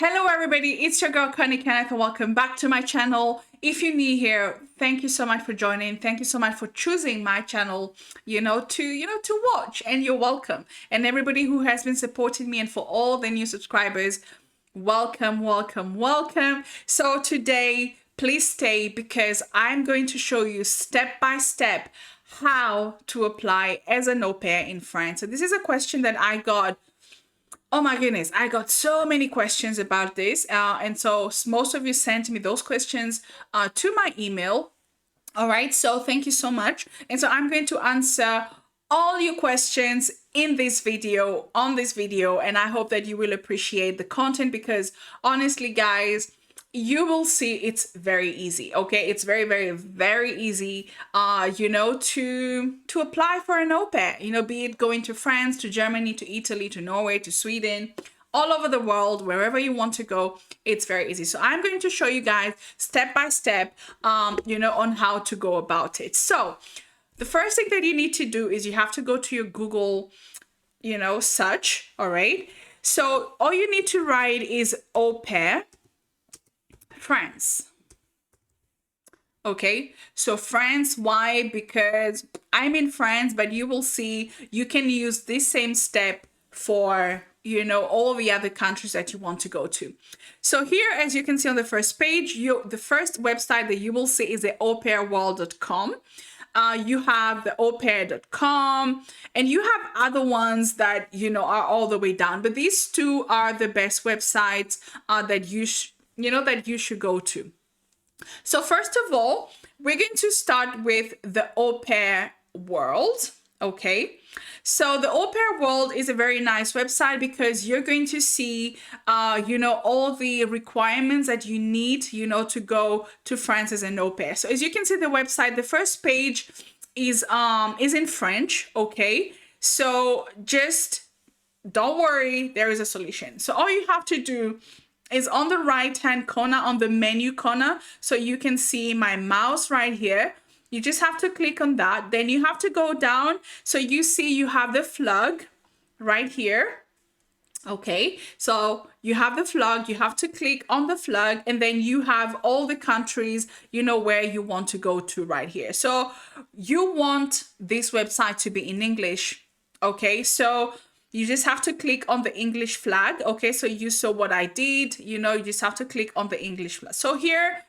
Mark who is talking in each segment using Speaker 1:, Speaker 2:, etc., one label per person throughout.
Speaker 1: Hello everybody, it's your girl Connie Kenneth and welcome back to my channel. If you're new here, thank you so much for joining. Thank you so much for choosing my channel, to watch, and you're welcome. And everybody who has been supporting me and for all the new subscribers, welcome, welcome, welcome. So today, please stay because I'm going to show you step by step how to apply as an au pair in France. So this is a question that I got. Oh my goodness, I got so many questions about this. And so most of you sent me those questions to my email. All right, so thank you so much. And so I'm going to answer all your questions in this video, and I hope that you will appreciate the content because honestly, guys, you will see it's very easy. Okay, it's very, very, very easy to apply for an au pair, be it going to France, to Germany, to Italy, to Norway, to Sweden, all over the world, wherever you want to go. It's very easy. So I'm going to show you guys step by step on how to go about it. So the first thing that you need to do is you have to go to your Google search. All right, so all you need to write is au pair France. Okay, so France, why? Because I'm in France, but you will see you can use this same step for all the other countries that you want to go to. So here, as you can see on the first page, the first website that you will see is the aupairworld.com. You have the aupair.com, and you have other ones that are all the way down, but these two are the best websites that you should go to. So first of all, we're going to start with the Au Pair World. Okay, so the Au Pair World is a very nice website because you're going to see all the requirements that you need to go to France as an au pair. So as you can see, the website, the first page is in French. Okay, so just don't worry, there is a solution. So all you have to do is on the right hand corner, on the menu corner, so you can see my mouse right here. You just have to click on that. Then you have to go down. So you see you have the flag right here. Okay, so you have the flag, you have to click on the flag, and then you have all the countries, where you want to go to right here. So you want this website to be in English. Okay, so you just have to click on the English flag. Okay, so you saw what I did, you just have to click on the English flag. So here,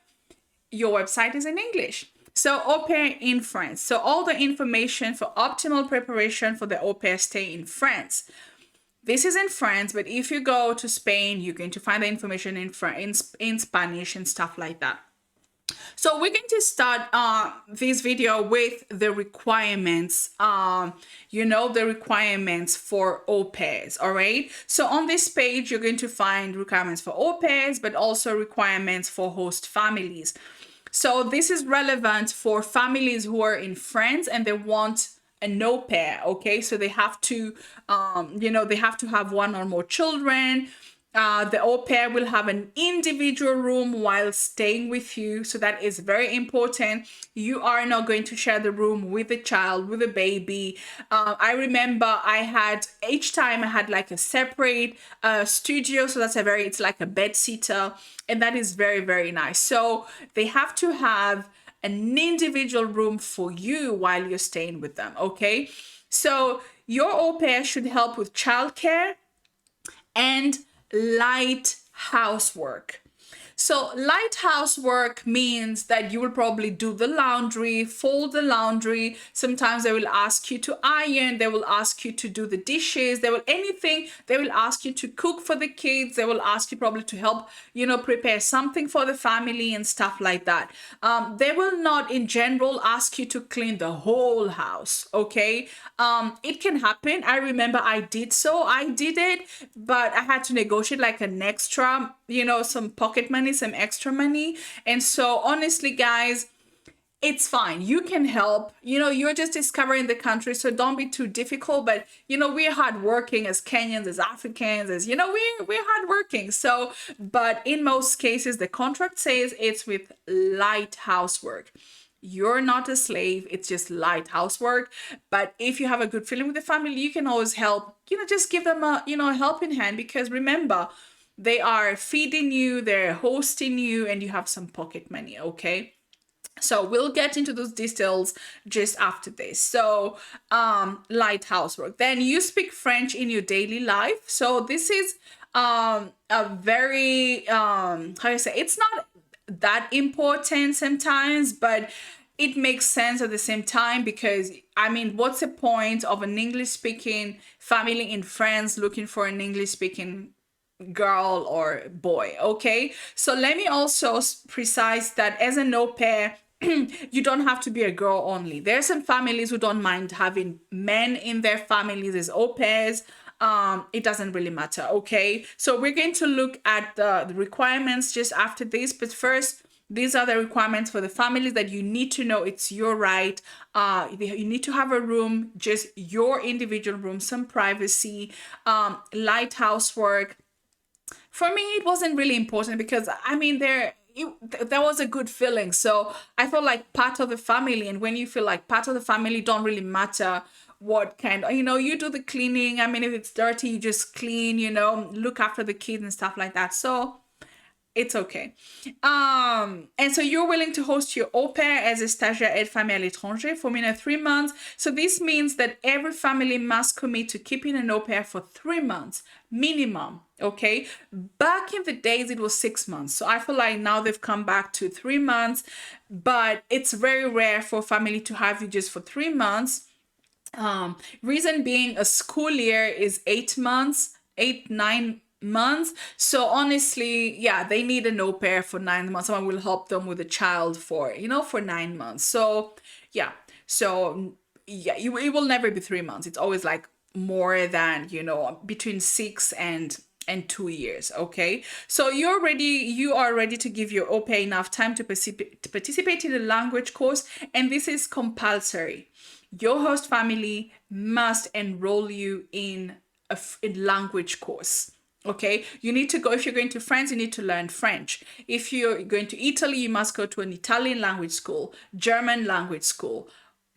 Speaker 1: your website is in English. So au pair in France. So all the information for optimal preparation for the au pair stay in France. This is in France, but if you go to Spain, you're going to find the information in Spanish and stuff like that. So we're going to start this video with the requirements, the requirements for au pairs, all right? So on this page, you're going to find requirements for au pairs, but also requirements for host families. So this is relevant for families who are in France and they want an au pair, okay? So they have to, they have to have one or more children. The au pair will have an individual room while staying with you. So that is very important. You are not going to share the room with a child, with a baby. I remember each time I had like a separate studio. So it's like a bed sitter. And that is very, very nice. So they have to have an individual room for you while you're staying with them. Okay. So your au pair should help with childcare and light housework. So light housework means that you will probably do the laundry, fold the laundry. Sometimes they will ask you to iron. They will ask you to do the dishes. They will ask you to cook for the kids. They will ask you probably to help, prepare something for the family and stuff like that. They will not in general ask you to clean the whole house. Okay. It can happen. I remember I did it, but I had to negotiate like an extra, some pocket money, some extra money. And so honestly, guys, it's fine. You can help. You're just discovering the country, so don't be too difficult. But we're hardworking as Kenyans, as Africans, as we're hardworking. So, but in most cases, the contract says it's with light housework. You're not a slave. It's just light housework. But if you have a good feeling with the family, you can always help, just give them a, a helping hand, because remember, they are feeding you, they're hosting you, and you have some pocket money, okay? So we'll get into those details just after this. So light housework. Then you speak French in your daily life. So this is a very how you say, it's not that important sometimes, but it makes sense at the same time, because I mean, what's the point of an English speaking family in France looking for an English speaking girl or boy? Okay, so let me also precise that as an au pair, you don't have to be a girl only. There are some families who don't mind having men in their families as au pairs. It doesn't really matter. Okay, so we're going to look at the requirements just after this, but first, these are the requirements for the families that you need to know. It's your right. You need to have a room, just your individual room, some privacy, light housework. For me, it wasn't really important because I mean, there was a good feeling. So I felt like part of the family, and when you feel like part of the family, don't really matter what kind. You do the cleaning. I mean, if it's dirty, you just clean. Look after the kids and stuff like that. So it's okay. And so you're willing to host your au pair as a stagiaire aide famille à l'étranger for 3 months. So this means that every family must commit to keeping an au pair for 3 months minimum. Okay. Back in the days, it was 6 months. So I feel like now they've come back to 3 months, but it's very rare for a family to have you just for 3 months. Reason being, a school year is 8 months, 9 months. So honestly, yeah, they need an au pair for 9 months. Someone will help them with a child for 9 months. So yeah, it will never be 3 months. It's always like more than between 6 and 2 years. Okay, so you are ready to give your au pair enough time to participate in the language course, and this is compulsory. Your host family must enroll you in a language course. Okay, you need to go. If you're going to France, you need to learn French. If you're going to Italy, you must go to an Italian language school, German language school,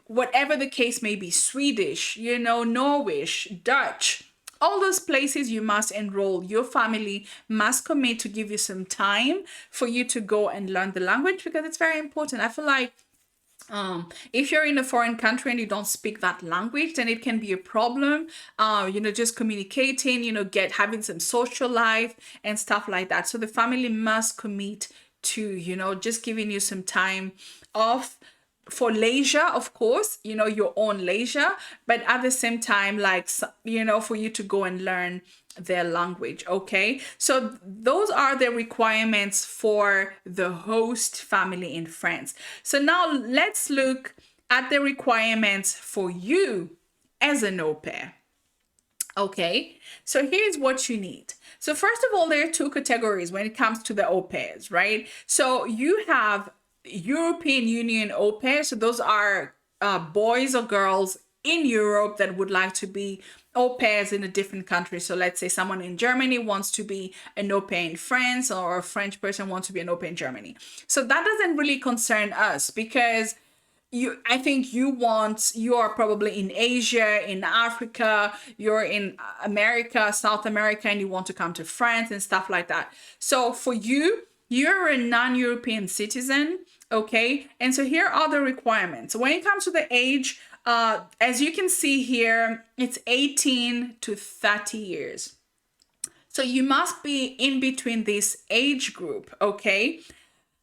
Speaker 1: whatever the case may be, Swedish, Norwegish, Dutch. All those places you must enroll. Your family must commit to give you some time for you to go and learn the language, because it's very important. I feel like if you're in a foreign country and you don't speak that language, then it can be a problem. Just communicating, having some social life and stuff like that. So the family must commit to, just giving you some time off for leisure, of course, your own leisure, but at the same time, like, for you to go and learn their language. Okay, so those are the requirements for the host family in France. So now let's look at the requirements for you as an au pair. Okay, so here's what you need. So first of all, there are 2 categories when it comes to the au pairs, right? So you have European Union au pair. So those are boys or girls in Europe that would like to be au pairs in a different country. So let's say someone in Germany wants to be an au pair in France, or a French person wants to be an au pair in Germany. So that doesn't really concern us, because I think you are probably in Asia, in Africa, you're in America, South America, and you want to come to France and stuff like that. So for you're a non-European citizen, okay? And so here are the requirements. When it comes to the age, as you can see here, it's 18 to 30 years. So you must be in between this age group, okay?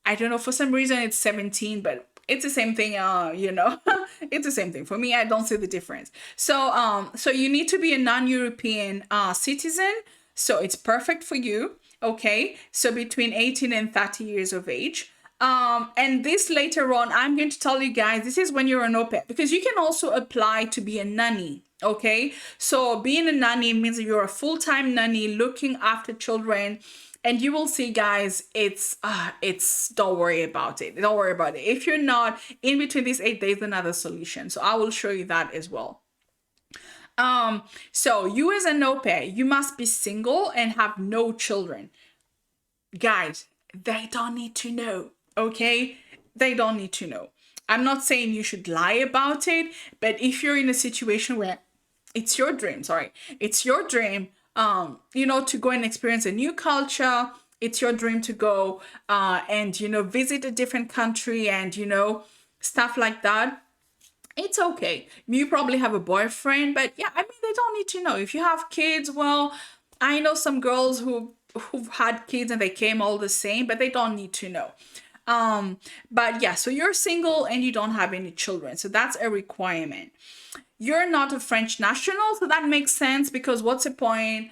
Speaker 1: I don't know, for some reason it's 17, but it's the same thing, it's the same thing. For me, I don't see the difference. So you need to be a non-European citizen. So it's perfect for you, okay? So between 18 and 30 years of age. And this later on, I'm going to tell you guys, this is when you're an au pair, because you can also apply to be a nanny, okay? So being a nanny means that you're a full-time nanny looking after children. And you will see, guys, it's don't worry about it. Don't worry about it. If you're not in between these 8 days, another solution. So I will show you that as well. So you as an au pair, you must be single and have no children. Guys, they don't need to know, okay? They don't need to know. I'm not saying you should lie about it, but if you're in a situation where it's your dream, to go and experience a new culture. It's your dream to go and, visit a different country and, stuff like that. It's okay. You probably have a boyfriend, but yeah, I mean, they don't need to know. If you have kids, well, I know some girls who've had kids and they came all the same, but they don't need to know. But yeah, so you're single and you don't have any children. So that's a requirement. You're not a French national, so that makes sense because what's the point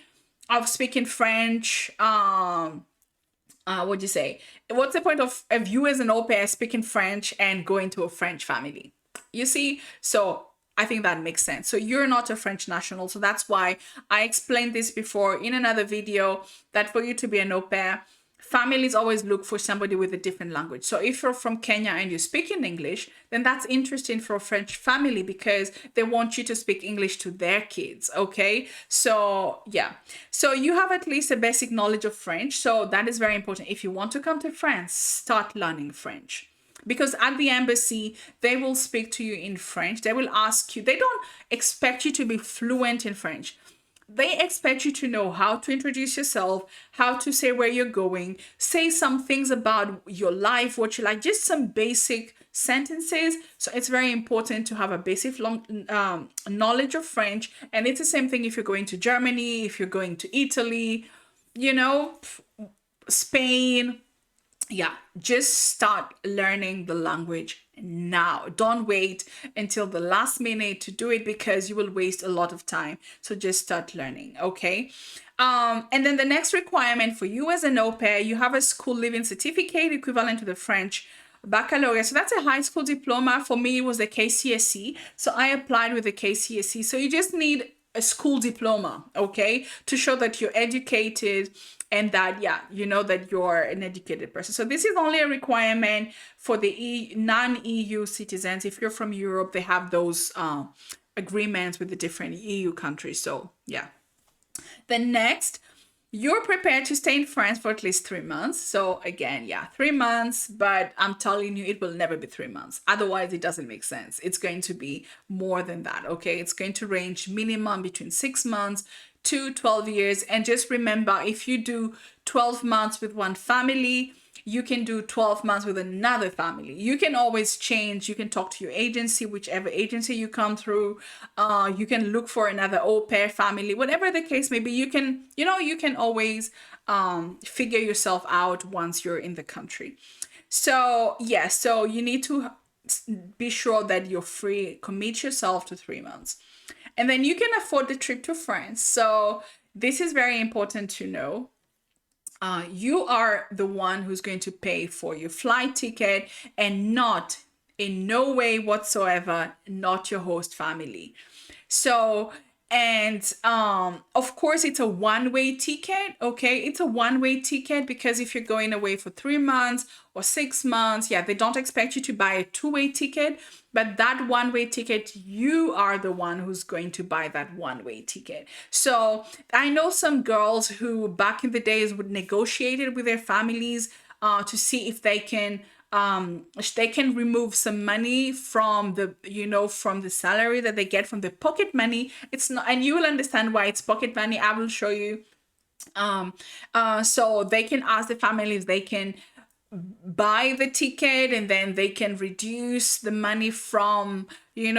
Speaker 1: of speaking French? What'd you say? What's the point of you as an au pair speaking French and going to a French family? You see? So I think that makes sense. So you're not a French national. So that's why I explained this before in another video that for you to be an au pair, families always look for somebody with a different language. So if you're from Kenya and you speak in English, then that's interesting for a French family because they want you to speak English to their kids. Okay. So yeah. So you have at least a basic knowledge of French. So that is very important. If you want to come to France, start learning French. Because at the embassy, they will speak to you in French. They will ask you, they don't expect you to be fluent in French. They expect you to know how to introduce yourself, how to say where you're going, say some things about your life, what you like, just some basic sentences. So it's very important to have a basic knowledge of French. And it's the same thing if you're going to Germany, if you're going to Italy, Spain. Yeah, just start learning the language now. Don't wait until the last minute to do it because you will waste a lot of time. So just start learning, okay? And then the next requirement for you as an au pair, you have a school living certificate equivalent to the French baccalaureate. So that's a high school diploma. For me, it was the KCSE. So I applied with the KCSE. So you just need a school diploma, okay, to show that you're educated and that, yeah, that you're an educated person. So this is only a requirement for the non-EU citizens. If you're from Europe, they have those agreements with the different EU countries. So yeah. Then next, you're prepared to stay in France for at least 3 months. So again, yeah, 3 months, but I'm telling you, it will never be 3 months. Otherwise, it doesn't make sense. It's going to be more than that, okay? It's going to range minimum between 6 months to 12 years. And just remember, if you do 12 months with one family, you can do 12 months with another family. You can always change. You can talk to your agency, whichever agency you come through. You can look for another au pair family, whatever the case may be. You can, you can always figure yourself out once you're in the country. So yeah, so you need to be sure that you're free. Commit yourself to 3 months. And then you can afford the trip to France. So this is very important to know. You are the one who's going to pay for your flight ticket and not in no way whatsoever, not your host family. So, and of course, it's a one-way ticket, okay? It's a one-way ticket because if you're going away for 3 months or 6 months, yeah, they don't expect you to buy a two-way ticket, but that one-way ticket, you are the one who's going to buy that one-way ticket. So I know some girls who back in the days would negotiate it with their families to see if they can remove some money from the from the salary that they get from the pocket money. It's not, and you will understand why it's pocket money. I will show you. So they can ask the family if they can buy the ticket and then they can reduce the money from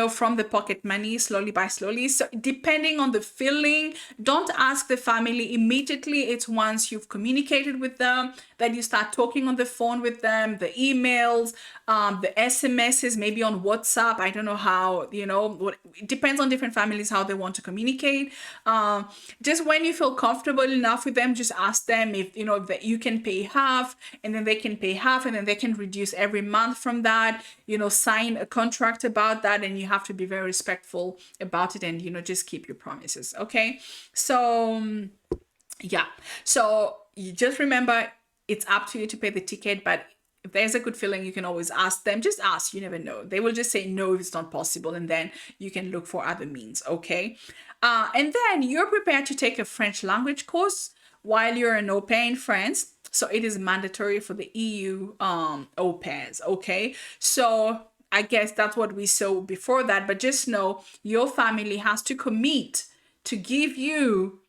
Speaker 1: from the pocket money slowly by slowly. So depending on the feeling, don't ask the family immediately. It's once you've communicated with them that you start talking on the phone with them, the emails, the SMSs, maybe on WhatsApp. I don't know how, it depends on different families how they want to communicate. Just when you feel comfortable enough with them, just ask them if that you can pay half and then they can pay half and then they can reduce every month from that. Sign a contract about that, and you have to be very respectful about it and just keep your promises. Okay, so yeah, so you just remember it's up to you to pay the ticket, but if there's a good feeling, you can always ask them. Just ask, you never know. They will just say no if it's not possible, and then you can look for other means. Okay, and then you're prepared to take a French language course while you're an au pair in France. So it is mandatory for the EU au pairs, okay? So I guess that's what we saw before that, but just know your family has to commit to give you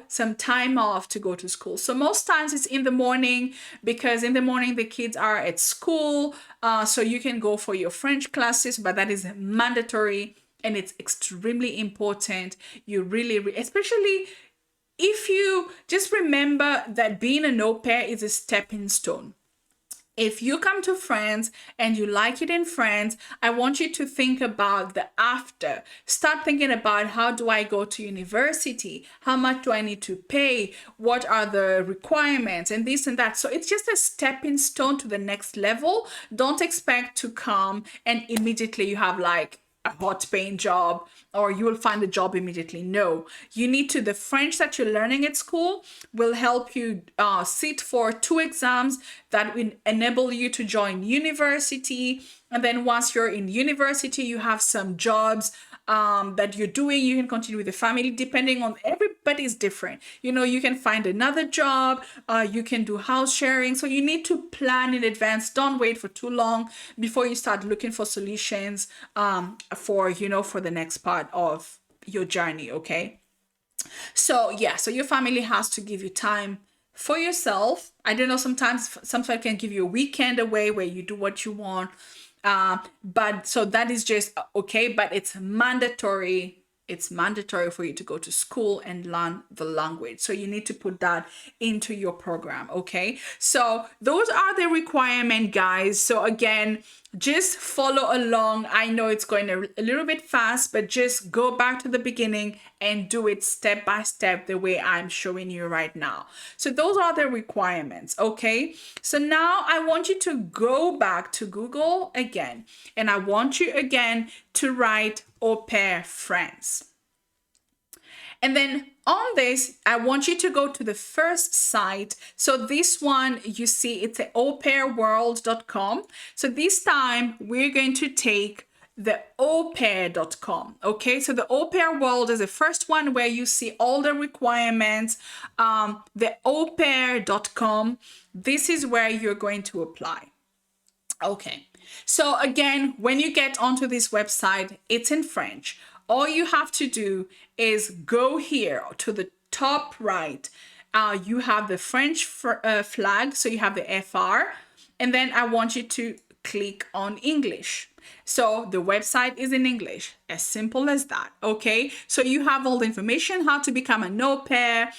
Speaker 1: some time off to go to school. So most times it's in the morning, because in the morning the kids are at school. So you can go for your French classes, but that is mandatory and it's extremely important. You really, especially if you just remember that being an au pair is a stepping stone. If you come to France and you like it in France, I want you to think about the after. Start thinking about, how do I go to university? How much do I need to pay? What are the requirements and this and that? So it's just a stepping stone to the next level. Don't expect to come and immediately you have like a hot paying job or you will find a job immediately. No, you need to, the French that you're learning at school will help you sit for 2 exams that will enable you to join university. And then once you're in university, you have some jobs that you're doing. You can continue with the family, depending on, everybody's different. You can find another job, you can do house sharing. So you need to plan in advance. Don't wait for too long before you start looking for solutions for the next part of your journey. Okay. So yeah, so your family has to give you time for yourself. I don't know, sometimes can give you a weekend away where you do what you want. But so that is just okay, but it's mandatory. It's mandatory for you to go to school and learn the language. So you need to put that into your program. Okay. So those are the requirements, guys. So again, just follow along. I know it's going a little bit fast, but just go back to the beginning and do it step by step the way I'm showing you right now. So those are the requirements. Okay. So now I want you to go back to Google again, and I want you again to write Au Pair France. And then on this, I want you to go to the first site. So this one, you see, it's at aupairworld.com. So this time we're going to take the aupair.com. Okay, so the Au Pair World is the first one where you see all the requirements. The aupair.com, this is where you're going to apply. Okay, so again, when you get onto this website, it's in French. All you have to do is go here to the top right. You have the French flag, so you have the FR, and then I want you to click on English. So the website is in English, as simple as that. Okay, so you have all the information, how to become an au pair,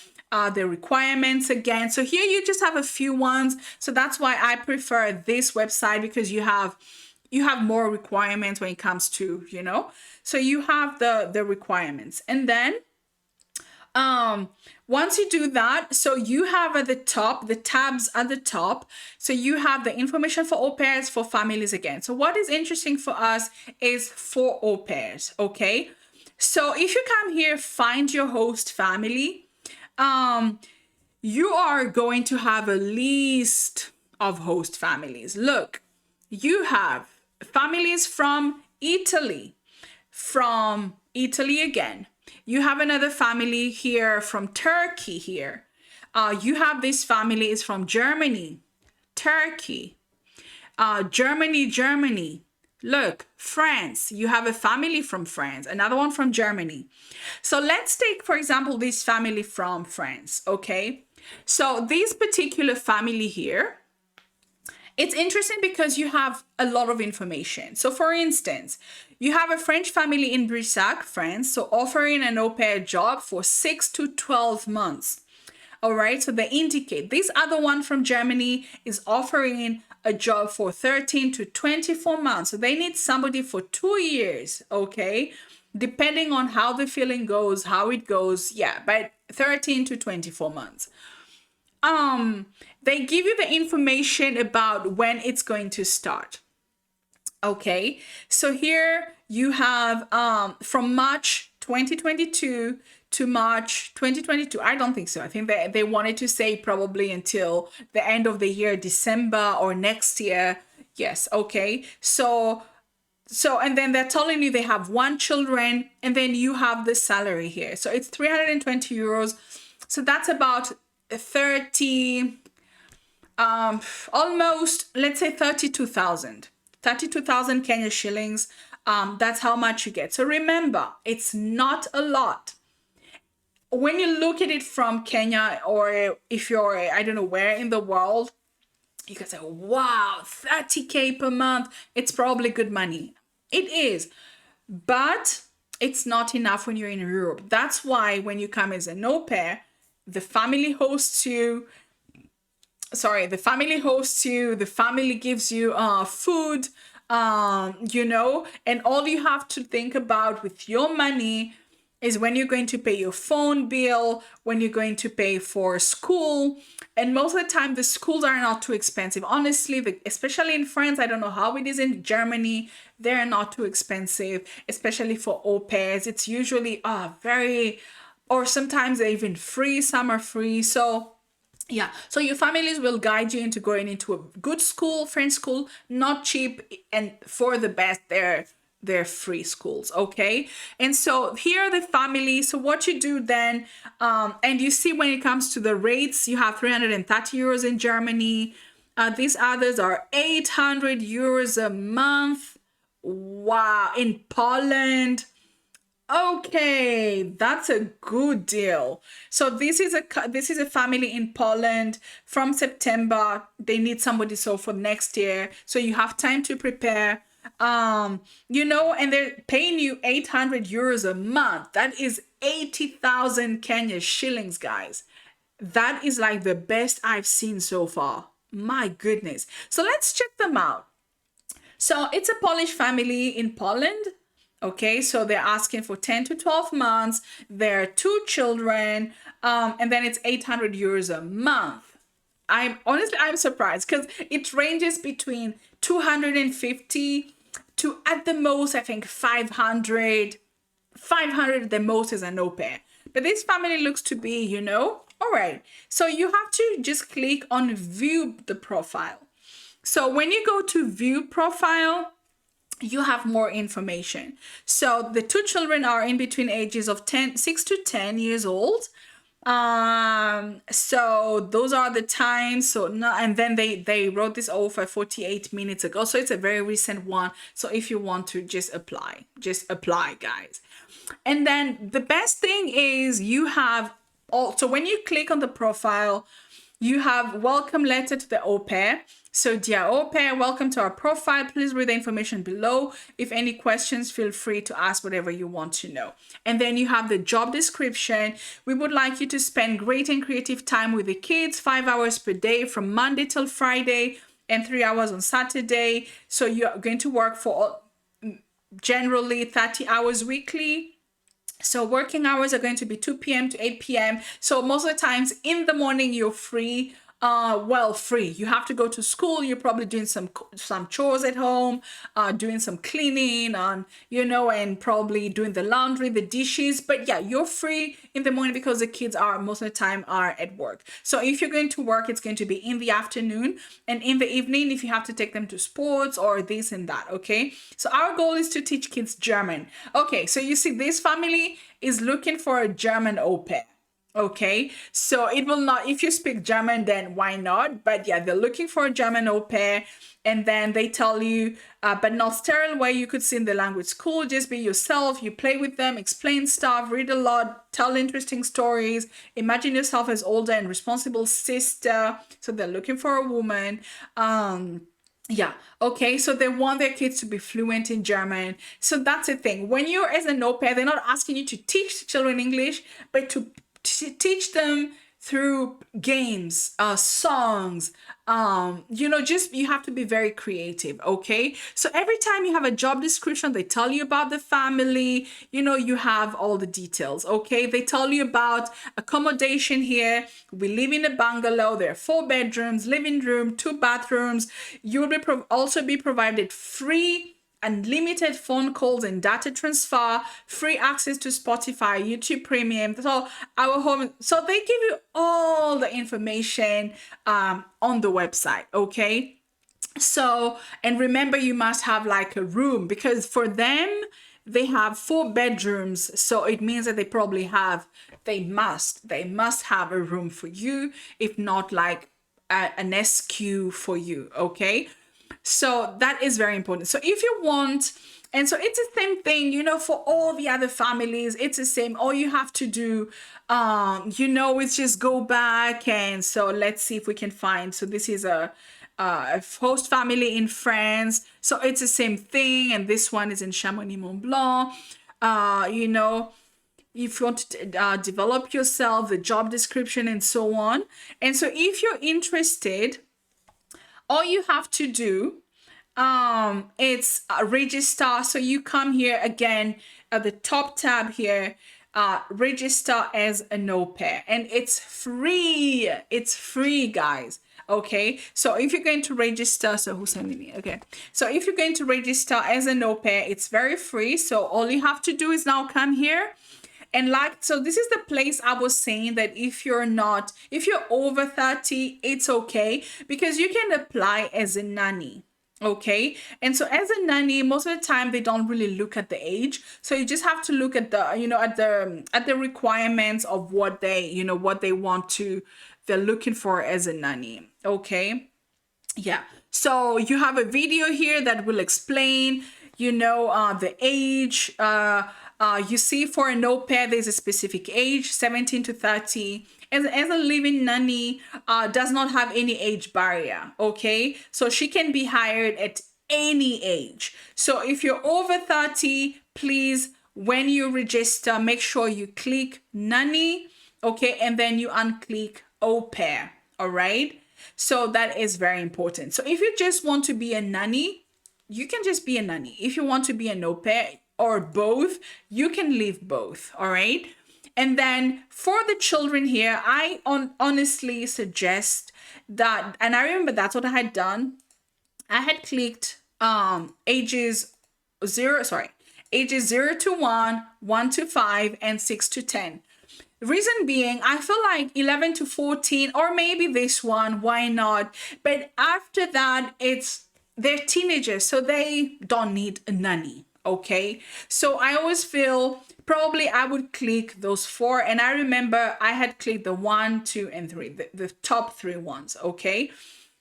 Speaker 1: the requirements again. So here you just have a few ones. So that's why I prefer this website, because you have more requirements when it comes to, so you have the requirements. And then once you do that, so you have at the top, the tabs at the top. So you have the information for au pairs, for families again. So what is interesting for us is for au pairs. Okay. So if you come here, find your host family, you are going to have a list of host families. Look, you have families from Italy again. You have another family here from Turkey here. You have this family is from Germany, Turkey, Germany. Look, France, you have a family from France, another one from Germany. So let's take, for example, this family from France, okay? So this particular family here, it's interesting because you have a lot of information. So for instance, you have a French family in Brissac, France, so offering an au pair job for 6 to 12 months. All right, so they indicate this other one from Germany is offering a job for 13 to 24 months. So they need somebody for 2 years, okay? Depending on how the feeling goes, how it goes, yeah, but 13 to 24 months. They give you the information about when it's going to start. Okay, so here you have from March 2022 to March 2022. I don't think so. I think they wanted to say probably until the end of the year, December or next year. Yes, okay. So and then they're telling you they have 1 children, and then you have the salary here. So it's 320 euros. So that's about 30, almost, let's say 32,000 Kenya shillings. That's how much you get. So remember, it's not a lot. when you look at it from Kenya, or if you're, I don't know where in the world, you can say, wow, 30K per month. It's probably good money. It is. But it's not enough when you're in Europe. That's why when you come as an au pair, the family hosts you. Sorry, the family hosts you. The family gives you food, and all you have to think about with your money is when you're going to pay your phone bill, when you're going to pay for school. And most of the time, the schools are not too expensive. Honestly, especially in France, I don't know how it is in Germany, they're not too expensive, especially for au pairs. It's usually very, or sometimes they're even free, some are free. So yeah, so your families will guide you into going into a good school, French school, not cheap, and for the best, they're free schools, okay? And so here are the families. So what you do then, and you see when it comes to the rates, you have 330 euros in Germany. These others are 800 euros a month. Wow, in Poland. Okay, that's a good deal. So this is a family in Poland from September. They need somebody so for next year. So you have time to prepare. And they're paying you 800 euros a month. That is 80,000 Kenya shillings, guys. That is like the best I've seen so far. My goodness. So let's check them out. So it's a Polish family in Poland. Okay, so they're asking for 10 to 12 months. There are 2 children, and then it's 800 euros a month. I'm surprised because it ranges between 250 to at the most, I think 500. 500 the most is an au pair. But this family looks to be, all right. So you have to just click on view the profile. So when you go to view profile, you have more information. So the 2 children are in between ages of 6 to 10 years old. So those are the times. So no, and then they wrote this over 48 minutes ago. So it's a very recent one. So if you want to just apply, guys. And then the best thing is you have so when you click on the profile, you have welcome letter to the au pair. So dear au pair, welcome to our profile. Please read the information below. If any questions, feel free to ask whatever you want to know. And then you have the job description. We would like you to spend great and creative time with the kids, 5 hours per day from Monday till Friday and 3 hours on Saturday. So you're going to work for generally 30 hours weekly. So working hours are going to be 2 p.m. to 8 p.m. So most of the times in the morning, you're free. Free. You have to go to school. You're probably doing some chores at home, doing some cleaning, and probably doing the laundry, the dishes. But yeah, you're free in the morning because the kids are most of the time are at work. So if you're going to work, it's going to be in the afternoon, and in the evening if you have to take them to sports or this and that. Okay. So our goal is to teach kids German. Okay. So you see, this family is looking for a German au pair. Okay, so it will not, if you speak German, then why not? But yeah, they're looking for a German au pair. And then they tell you, but not sterile way. You could see in the language school, just be yourself. You play with them, explain stuff, read a lot, tell interesting stories. Imagine yourself as older and responsible sister. So they're looking for a woman. Yeah. Okay. So they want their kids to be fluent in German. So that's the thing. When you're as an au pair, they're not asking you to teach children English, but to teach them through games, songs, just you have to be very creative. Okay. So every time you have a job description, they tell you about the family, you have all the details. Okay. They tell you about accommodation here. We live in a bungalow. There are 4 bedrooms, living room, 2 bathrooms. You will also be provided free unlimited phone calls and data transfer, free access to Spotify, YouTube Premium. So our home. So they give you all the information on the website. Okay. So, and remember, you must have like a room, because for them, they have 4 bedrooms. So it means that they must have a room for you, if not like an SQ for you. Okay. So that is very important. So if you want, and so it's the same thing, you know, for all the other families, it's the same. All you have to do, you know, is just go back. And so let's see if we can find. So this is a host family in France. So it's the same thing. And this one is in Chamonix Mont Blanc. You know, if you want to develop yourself, the job description and so on. And so if you're interested, all you have to do, it's register. So you come here again at the top tab here, register as an au pair, and it's free. It's free, guys. Okay, so if you're going to register, so who's sending me? Okay, so if you're going to register as an au pair, it's very free. So all you have to do is now come here. And like, so this is the place I was saying that if you're over 30, it's okay, because you can apply as a nanny. Okay. And so as a nanny, most of the time they don't really look at the age. So you just have to look at the, you know, at the requirements of what they, you know, what they're looking for as a nanny. Okay. Yeah. So you have a video here that will explain, you know, the age. You see, for an au pair, there's a specific age, 17 to 30. As a living nanny, does not have any age barrier. Okay. So she can be hired at any age. So if you're over 30, please, when you register, make sure you click nanny. Okay. And then you unclick au pair. All right. So that is very important. So if you just want to be a nanny, you can just be a nanny. If you want to be an au pair or both, you can leave both. All right. And then for the children here, I honestly suggest that, and I remember that's what I had done. I had clicked ages 0 to 1, 1 to 5, and 6 to 10. Reason being, I feel like 11 to 14, or maybe this one, why not? But after that, they're teenagers, so they don't need a nanny. Okay. So I always feel probably I would click those 4. And I remember I had clicked the 1, 2, and 3, the top 3 ones. Okay.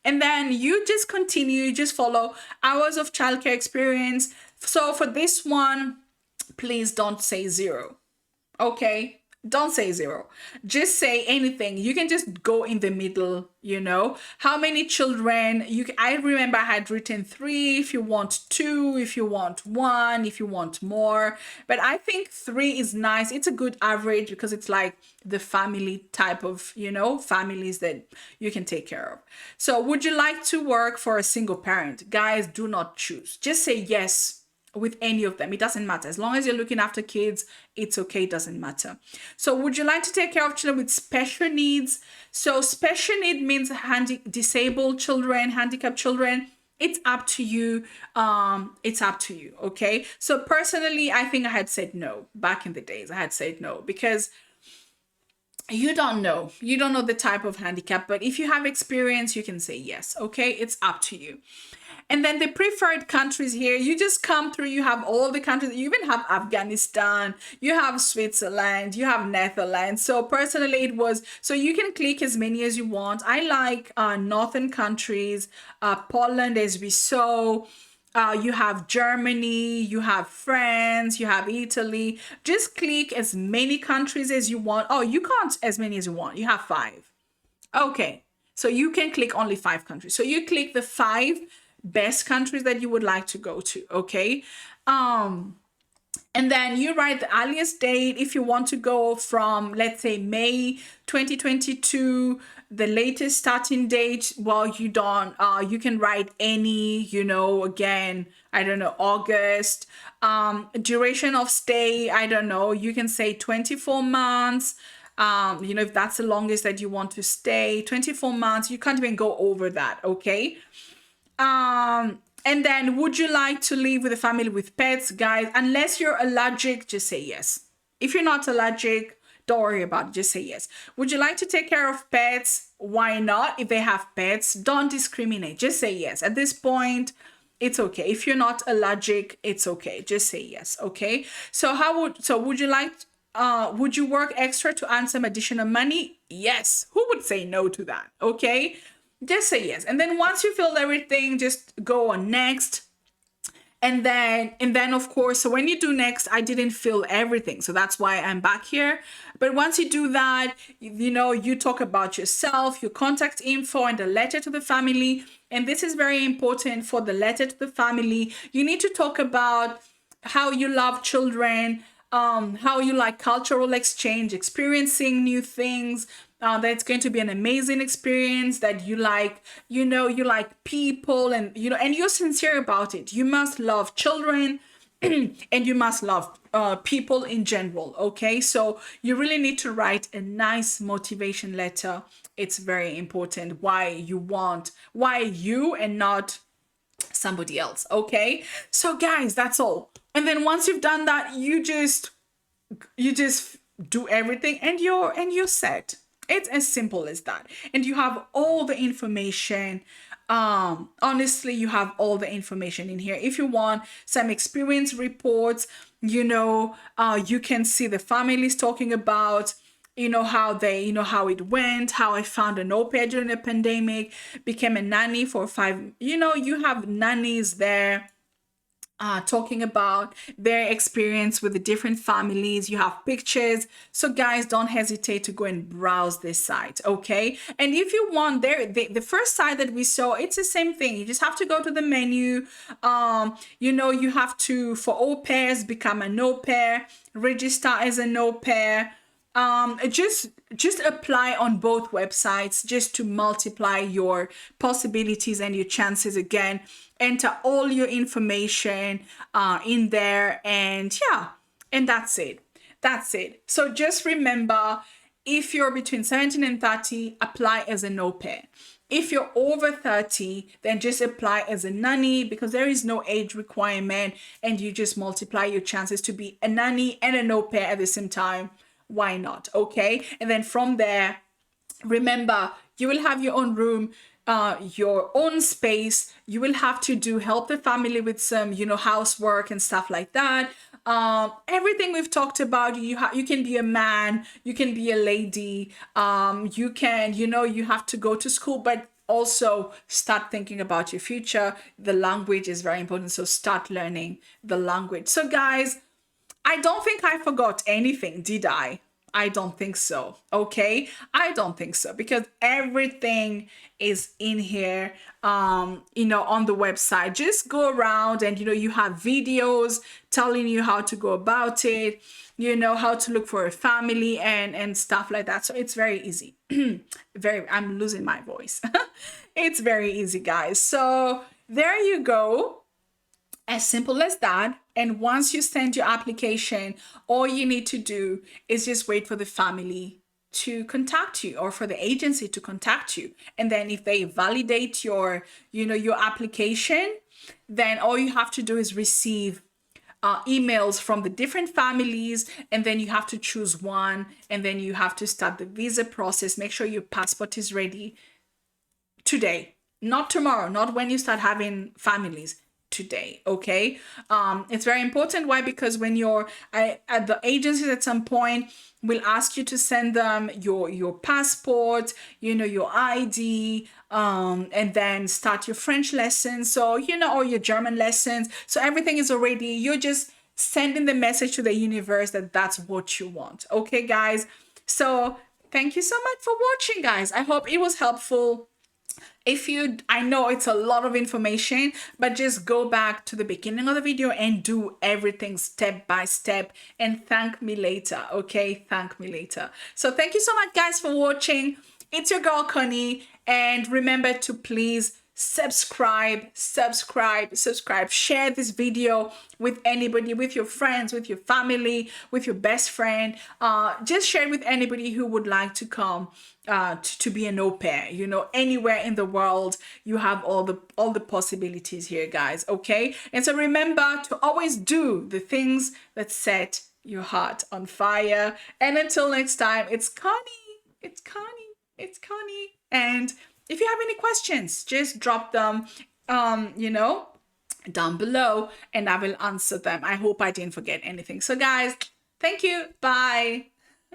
Speaker 1: And then you just continue, you just follow hours of childcare experience. So for this one, please don't say 0. Okay. Don't say 0. Just say anything. You can just go in the middle, you know. How many children? I remember I had written 3, if you want 2, if you want 1, if you want more. But I think 3 is nice. It's a good average because it's like the family type of, you know, families that you can take care of. So would you like to work for a single parent? Guys, do not choose. Just say yes with any of them. It doesn't matter. As long as you're looking after kids, it's okay. It doesn't matter. So would you like to take care of children with special needs? So special need means disabled children, handicapped children. It's up to you. It's up to you. Okay. So personally, I think I had said no back in the days. I had said no because you don't know the type of handicap, but if you have experience, you can say yes. Okay. It's up to you. And then the preferred countries here, you just come through, you have all the countries, you even have Afghanistan, you have Switzerland, you have Netherlands. So personally so you can click as many as you want. I like northern countries, Poland as we saw, you have Germany, you have France, you have Italy. Just click as many countries as you want. Oh, you can't as many as you want. You have 5. Okay. So you can click only 5 countries. So you click the 5 best countries that you would like to go to. Okay. And then you write the earliest date. If you want to go from, let's say, May 2022, the latest starting date, well, you can write any, you know, again, I don't know, August. Duration of stay, I don't know, you can say 24 months. You know, if that's the longest that you want to stay, 24 months, you can't even go over that. Okay. And then would you like to live with a family with pets? Guys, unless you're allergic, just say yes. If you're not allergic, don't worry about it, just say yes. Would you like to take care of pets? Why not? If they have pets, don't discriminate, just say yes. At this point, it's okay. If you're not allergic, it's okay, just say yes. Okay. So would you like, would you work extra to earn some additional money? Yes. Who would say no to that? Okay. Just say yes. And then once you filled everything, just go on next. And then of course, so when you do next, I didn't fill everything, so that's why I'm back here. But once you do that, you talk about yourself, your contact info, and the letter to the family. And this is very important. For the letter to the family, you need to talk about how you love children, how you like cultural exchange, experiencing new things. That's going to be an amazing experience, that you like, you like people, and and you're sincere about it. You must love children and you must love people in general. Okay, so you really need to write a nice motivation letter. It's very important why you and not somebody else. Okay, so guys, that's all. And then once you've done that, you just do everything, and you're set. It's as simple as that. And you have all the information. Honestly, you have all the information in here. If you want some experience reports, you can see the families talking about how how it went, how I found an au pair during the pandemic, became a nanny for 5. You have nannies there talking about their experience with the different families. You have pictures. So guys, don't hesitate to go and browse this site. Okay, and if you want, the first site that we saw, it's the same thing. You just have to go to the menu. You have to, for au pairs, become an au pair, register as an au pair. Just apply on both websites, just to multiply your possibilities and your chances. Again, enter all your information in there, and yeah, and that's it. So just remember, if you're between 17 and 30, apply as an au pair. If you're over 30, then just apply as a nanny, because there is no age requirement, and you just multiply your chances to be a nanny and an au pair at the same time. Why not? Okay, and then from there, remember, you will have your own room, your own space. You will have to help the family with some housework and stuff like that. Everything we've talked about. You can be a man, you can be a lady, you can you have to go to school, but also start thinking about your future. The language is very important, so start learning the language. So guys, I don't think I forgot anything, did I? I don't think so. Okay, I don't think so, because everything is in here, on the website. Just go around, and you have videos telling you how to go about it, how to look for a family and stuff like that. So it's very easy. I'm losing my voice. It's very easy, guys. So there you go. As simple as that. And once you send your application, all you need to do is just wait for the family to contact you, or for the agency to contact you. And then if they validate your application, then all you have to do is receive emails from the different families, and then you have to choose one, and then you have to start the visa process. Make sure your passport is ready today, not tomorrow, not when you start having families. Today. Okay, it's very important. Why? Because when you're at the agencies, at some point will ask you to send them your passport, your ID, and then start your French lessons, so or your German lessons. So everything is already, you're just sending the message to the universe that that's what you want. Okay guys, so thank you so much for watching, guys. I hope it was helpful. I know it's a lot of information, but just go back to the beginning of the video and do everything step by step, and thank me later. Okay, thank me later. So thank you so much, guys, for watching. It's your girl Connie, and remember to please subscribe, share this video with anybody, with your friends, with your family, with your best friend. Just share it with anybody who would like to come to be an au pair. Anywhere in the world, you have all the possibilities here, guys. Okay, and so remember to always do the things that set your heart on fire. And until next time, it's Connie, and if you have any questions, just drop them, down below, and I will answer them. I hope I didn't forget anything. So guys, thank you. Bye.